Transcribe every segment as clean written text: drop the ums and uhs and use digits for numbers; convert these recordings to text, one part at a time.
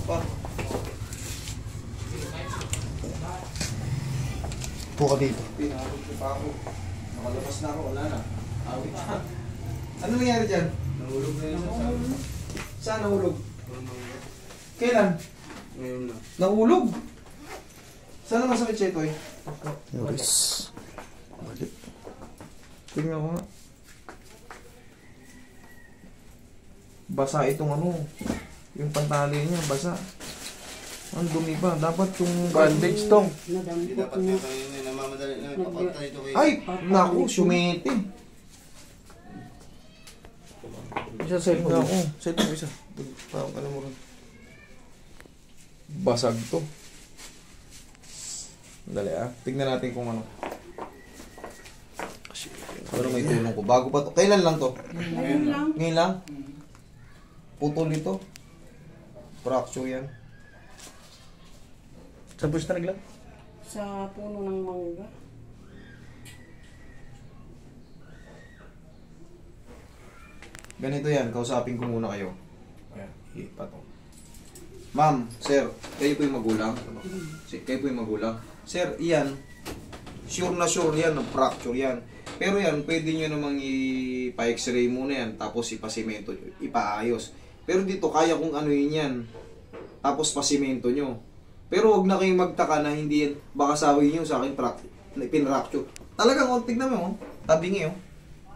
pa. Puka dito. Pinakot ko pa ako. Nakalabas na ako, wala na. Awit na. Ano nangyari dyan? Nahulog na yun sa Saan nahulog? Kailan? ngayon na. Nahulog? Saan naman sakit siya ito eh? Yoris. Balik. Tingnan ko nga. Basa itong ano. Yung pantali niya, basa. Ang dumi pa. Dapat yung bandage tong. Hindi dapat nga kayo na namamadali na papatay ito kayo. Ay! Naku, sumete. Isa set na ako. Set mo isa. Parang alam mo rin. Basag to. Dali ah. Tignan natin kung ano. Pero may tulong ko. Bago pa to. Kailan lang to? Ngayon lang. Ngayon lang? Putol ito. Fracture yan. Saan po siya naglag? Sa puno ng mangga. Ganito yan. Kausapin ko muna kayo. Ayan. Hipa to. Ma'am, sir, kayo po yung magulang? Kayo po yung magulang? Sir, iyan. Sure na sure yan. Fracture yan. Pero yan, pwede nyo namang ipa-x-ray muna yan. Tapos ipasimento, ipaayos. Pero dito, kaya kong ano yan. Tapos pasimento nyo. Pero wag na kayong magtaka na hindi yan. Baka sawi nyo sa akin, pinracture. Talagang, tignan mo, tabingi oh.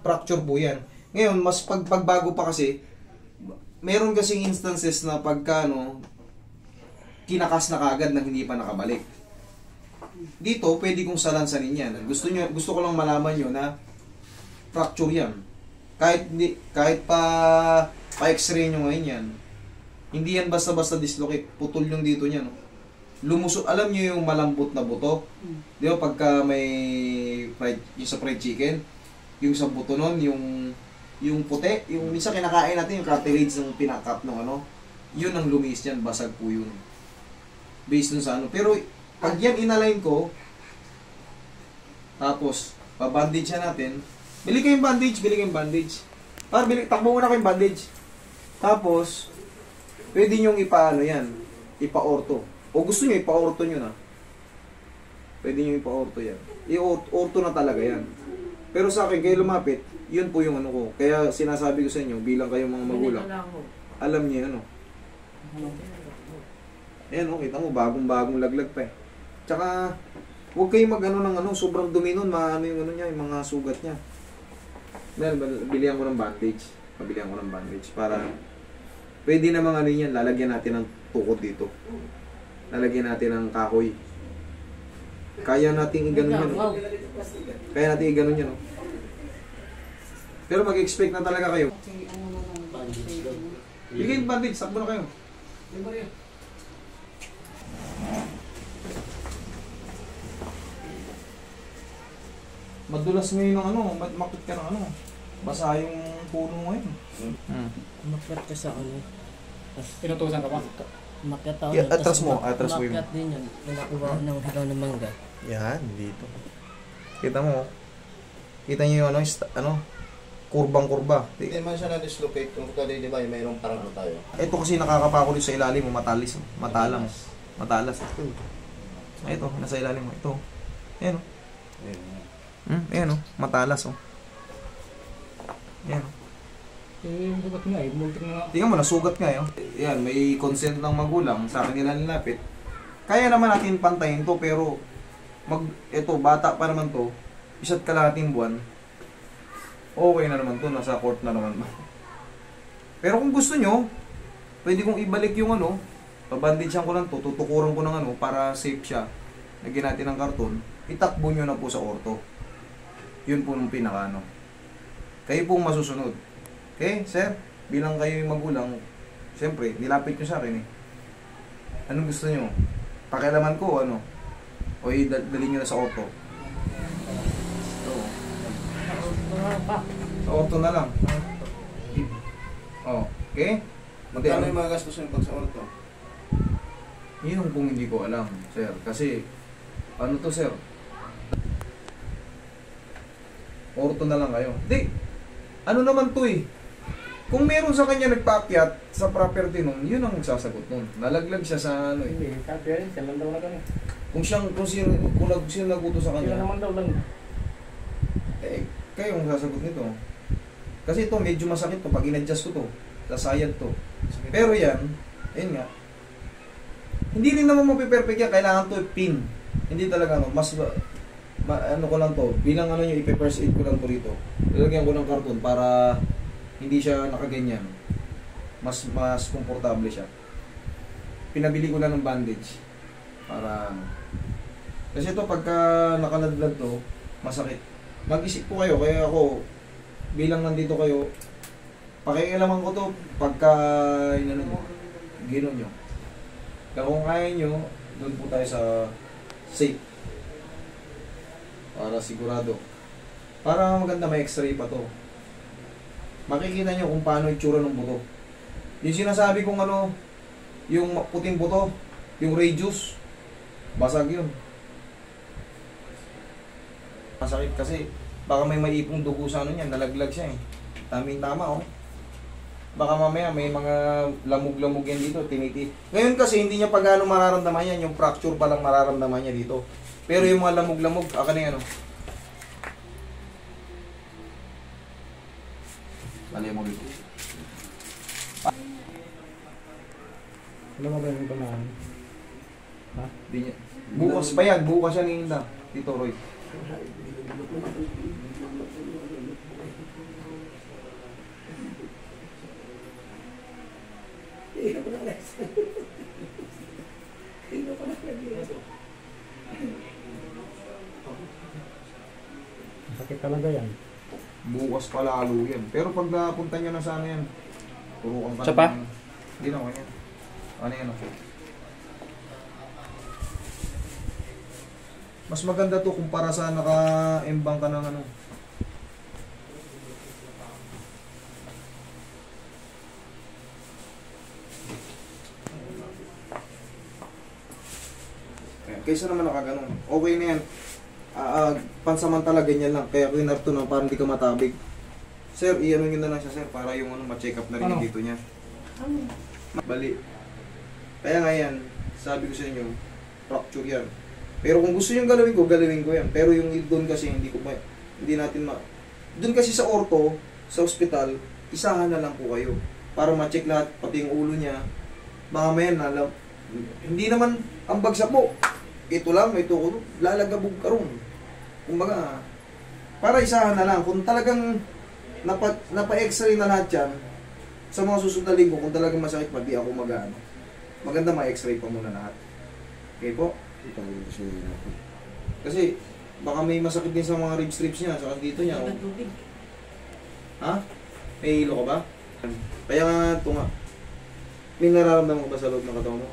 Fracture po yan. Ngayon, mas pagbago pa kasi, meron kasing instances na pagka, no, kinakas na kagad na hindi pa nakabalik. Dito, pwede kong salansanin yan. Gusto ko lang malaman nyo na fracture yan. Kahit pa-x-ray nyo ngayon yan, hindi yan basta-basta dislocate. Putol yung dito niya, no? Lumusot, alam nyo yung malambot na buto? Di ba, pagka may yung sa fried chicken, yung sa buto nun, yung puti, yung minsan kinakain natin, yung cartilage ng pinakap ng ano, yun ang lumis yan, basag po yun. Based dun sa ano. Pero, pag yan inalign ko, tapos, babandage natin, bili kayong bandage. Takbo muna kayong bandage. Tapos, pwede nyong ipa-ano yan, ipa-orto. O gusto nyo, ipa-orto nyo na. Pwede nyo ipa-orto yan. I-orto na talaga yan. Pero sa akin, kayo lumapit, yun po yung ano ko. Kaya sinasabi ko sa inyo, bilang kayong mga magulang, alam niyo ano. Ayan, oh, kita mo, bagong laglag pa eh. Tsaka, huwag kayong mag-ano ng ano, sobrang dumi nun, maano yung ano niya, yung mga sugat niya. Bilihan ko ng bandage. Pabilihan ko ng bandage para, pwede namang ano yan, lalagyan natin ng tukod dito. Lalagyan natin ng kahoy. Kaya natin i-ganon yan. Kaya natin i-ganon yan. Pero mag-expect na talaga kayo. Bigay yung bandage, sakbo na kayo. Madulas ngayon ng ano, makit ka ng ano. Basa yung puno ngayon. Umakyat ka sa ano. Pinutusan ka ba? Umakyat ako. Yeah, atras mo yung... Umakyat din yan. Pinakuha ng hilaw ng mangga. Yan, dito. Kita mo. Kita nyo yung ano, kurbang-kurba. Hindi man siya na-dislocate. Kung kali, di ba, mayroong parang tayo. Ito kasi nakakapako dito sa ilalim mo, matalis. Matalas. Ito, nasa ilalim mo. Ito. Ayan o. Ayan o, matalas o. Ayan o. Yung sugat nga eh, multik na nga. Tingnan mo, nasugat nga yun. Ayan, may consent ng magulang sa akin nila nilapit. Kaya naman natin pantayin to, pero ito, bata pa naman to, isa't kalahating buwan, okay na naman to, nasa court na naman. Pero kung gusto nyo, pwede kong ibalik yung ano, pabandidyan ko lang to, tutukuran ko ng ano, para safe siya. Lagyan natin ng karton, itakbo nyo na po sa orto. Yun po nung pinaka ano. Kayo pong masusunod. Okay, sir? Bilang kayo yung magulang, siyempre, nilapit nyo sa akin eh. Anong gusto nyo? Pakialaman ko, ano? O dalhin nyo na sa orto. So, sa orto na lang. Oh, okay? Magkano yung mga gastos yung pag sa orto? Yun kung hindi ko alam, sir. Kasi, ano to, sir? Orto na lang kayo. Hindi. Ano naman to eh? Kung meron sa kanya nagpaakyat sa property nun, yun ang magsasagot nun. Nalaglag siya sa ano eh. Hindi, sabi yan, siya lang daw na gano'n. Kung sino nagutos sa Sila kanya, naman daw lang. eh, kayo ang sasagot nito. Kasi ito, medyo masakit to. Pag in-adjust ko to, sasayad to. Pero yan, ayun nga. Hindi rin naman mapiperfect yan. Kailangan to pin. Hindi talaga, ano, mas, ano ko lang to, bilang ano yung ipe-first aid ko lang to rito. Lalagyan ko ng karton para hindi siya nakaganyan. Mas komportable siya. Pinabili ko lang ng bandage. Para, ano. Kasi ito, pagka nakaladlad to, masakit. Mag-isip po kayo, kaya ako, bilang nandito kayo, pakialaman ko to pagka inano nyo, ginon nyo. Kaya kung kaya nyo, doon po tayo sa safe. Para sigurado. Para maganda may x-ray pa to. Makikita nyo kung paano itsura ng buto. Yung sinasabi kong ano, yung puting buto, yung radius, basag yun. Masakit kasi baka may maipong dugo sa ano niyan, nalaglag siya eh. Taming-tama oh. Baka mamaya may mga lamog-lamog yan dito, tiniti. Ngayon kasi hindi niya pa gaano mararamdaman yan, yung fracture pa lang mararamdaman niya dito. Pero yung mga lamog-lamog, aka na yan oh. Bali mo dito. Ano ba yung banaan? Ha? Di niya. Bukas pa yan, bukas yan hihinda. Tito Roy. Sakit talaga yan. Bukas pa lalo yan. Pero pag napunta niya na sana yan, turukan pa. Siya pa? naman. Hindi na ako yan. Ano yan ako? Mas maganda to kumpara sa naka-embang ka ng ano. Ayan, kaysa naman nakaganon. Okay na yan. Pansamantala ganyan lang. Kaya kinarto na para hindi ka matabig. Sir, i-ano nyo na lang siya sir para yung ano, ma-check up na rin yung Ano? dito niya. Ano? Bali. Kaya nga yan, sabi ko sa inyo, fracture yan. Pero kung gusto nyo galawin ko yan. Pero yung doon kasi hindi natin doon kasi sa ortho, sa ospital, isahan na lang po kayo. Para ma-check lahat, pati yung ulo niya. Baka may hindi naman ang bagsak mo. Ito lang, may tuko, lalagabog ka ron. Kumbaga, para isahan na lang. Kung talagang napa-x-ray na lahat yan, sa mga susunod na linggo, kung talagang masakit pa, di ako mag-ano. Maganda ma-x-ray pa muna lahat. Okay po? Kasi, baka may masakit din sa mga rib strips niya, sa dito niya. Oh. Tubig. Ha? May hilo ka ba? Kaya nga, ito nga. May nararamdaman ka ba sa loob ng katawan mo?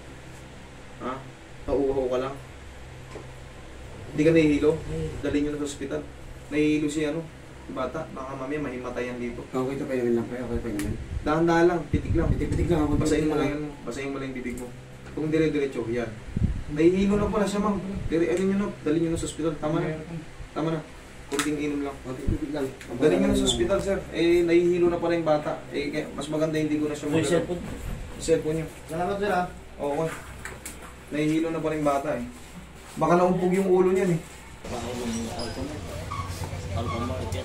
Ha? Nauuhaw ka lang? Hindi ka nahihilo? Dalhin nyo na sa ospital. Nahihilo si ano? Bata, baka mamaya mahimatayan dito. Okay, ito kayo lang kayo. Okay, kayo lang. Dahan-dahan lang, pitik lang. Pitik lang ako. Basahin mo lang yan. Basahin mo lang yung bibig mo. Kung dire-diretso, yan. Nahihilo na pala siya, ma'am. Ano nyo na, dalhin nyo na sa ospital. Tama na. Tama na. Kunting inom lang. Okay, pitik lang. Dalhin nyo na sa ospital, sir. Eh, nahihilo na pala yung bata. Eh, mas maganda hindi ko na siya May magalaw. cellphone. Cellphone nyo. Salamat sir ah. Oo. Nahihilo na pala yung bata eh. Baka naumpog yung ulo niyan eh. Baka yung alcohol. Alcohol market.